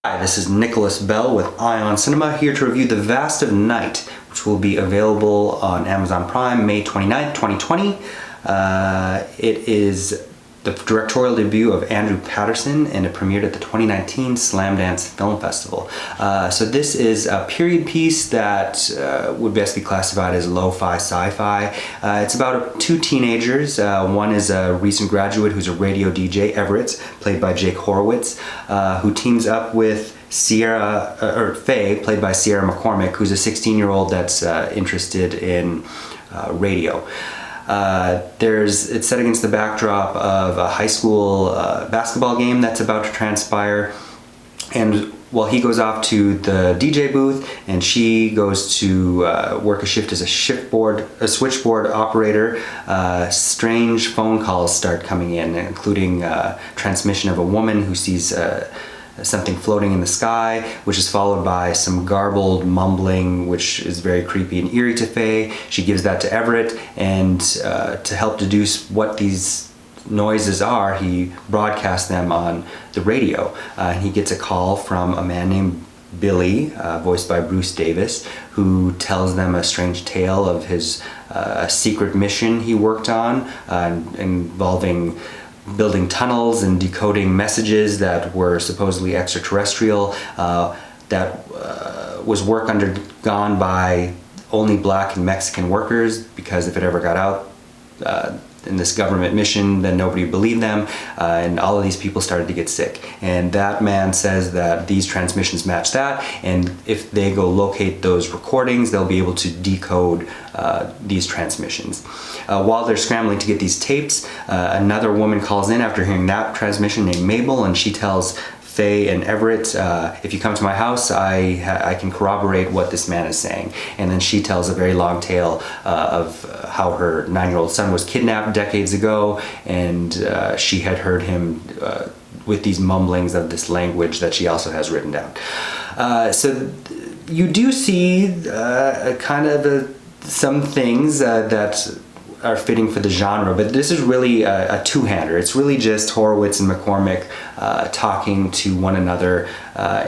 Hi, this is Nicholas Bell with Ion Cinema, here to review The Vast of Night, which will be available on Amazon Prime May 29th, 2020. It is the directorial debut of Andrew Patterson, and it premiered at the 2019 Slamdance Film Festival. So this is a period piece that would best be classified as lo-fi sci-fi. It's about two teenagers. One is a recent graduate who's a radio DJ, Everett, played by Jake Horowitz, who teams up with Faye, played by Sierra McCormick, who's a 16-year-old that's interested in radio. It's set against the backdrop of a high school basketball game that's about to transpire, and while he goes off to the DJ booth and she goes to work a shift as a switchboard operator, strange phone calls start coming in, including transmission of a woman who sees something floating in the sky, which is followed by some garbled mumbling, which is very creepy and eerie to Faye. She gives that to Everett, and to help deduce what these noises are, he broadcasts them on the radio. He gets a call from a man named Billy, voiced by Bruce Davis, who tells them a strange tale of his secret mission he worked on, involving building tunnels and decoding messages that were supposedly extraterrestrial, that was work undergone by only Black and Mexican workers, because if it ever got out in this government mission, then nobody believed them, and all of these people started to get sick. And that man says that these transmissions match that, and if they go locate those recordings, they'll be able to decode these transmissions. While they're scrambling to get these tapes, another woman calls in after hearing that transmission, named Mabel, and she tells Faye and Everett, if you come to my house, I can corroborate what this man is saying. And then she tells a very long tale of how her 9-year-old son was kidnapped decades ago, and she had heard him with these mumblings of this language that she also has written down. So you do see some things that are fitting for the genre, but this is really a two-hander. It's really just Horowitz and McCormick talking to one another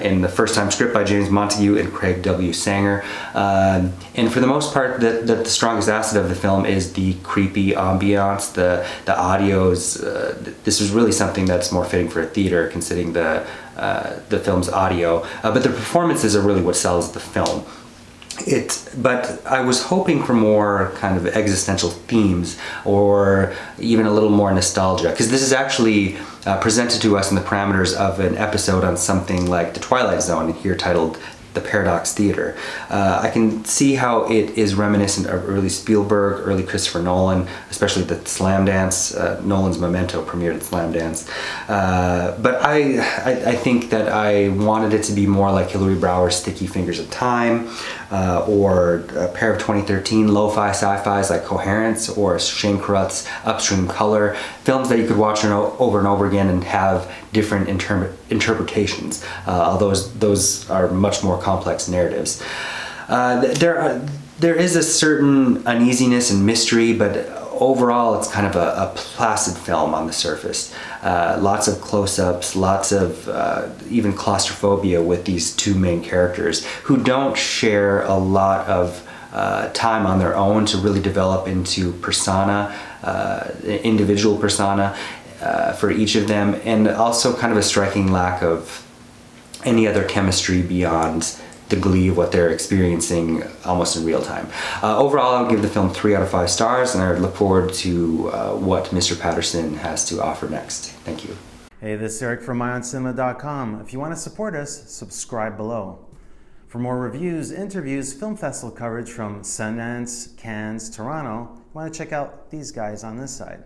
in the first-time script by James Montague and Craig W. Sanger. And for the most part, the strongest asset of the film is the creepy ambiance, the audios. This is really something that's more fitting for a theater, considering the film's audio. But the performances are really what sells the film. But I was hoping for more kind of existential themes, or even a little more nostalgia, because this is actually presented to us in the parameters of an episode on something like The Twilight Zone, here titled The Paradox Theater. I can see how it is reminiscent of early Spielberg, early Christopher Nolan, especially the Slamdance. Nolan's Memento premiered at Slamdance. But I think that I wanted it to be more like Hilary Brower's Sticky Fingers of Time, or a pair of 2013 lo-fi sci-fis like Coherence or Shane Carruth's Upstream Color, films that you could watch over and over again and have different interpretations, although those are much more complex narratives. There is a certain uneasiness and mystery, but overall it's kind of a placid film on the surface. Lots of close-ups, lots of even claustrophobia with these two main characters, who don't share a lot of time on their own to really develop into persona, individual persona for each of them, and also kind of a striking lack of any other chemistry beyond the glee of what they're experiencing almost in real time. Overall, I'll give the film 3 out of 5 stars, and I look forward to what Mr. Patterson has to offer next. Thank you. Hey, this is Eric from MyOnCinema.com. If you want to support us, subscribe below. For more reviews, interviews, film festival coverage from Sundance, Cannes, Toronto, you want to check out these guys on this side.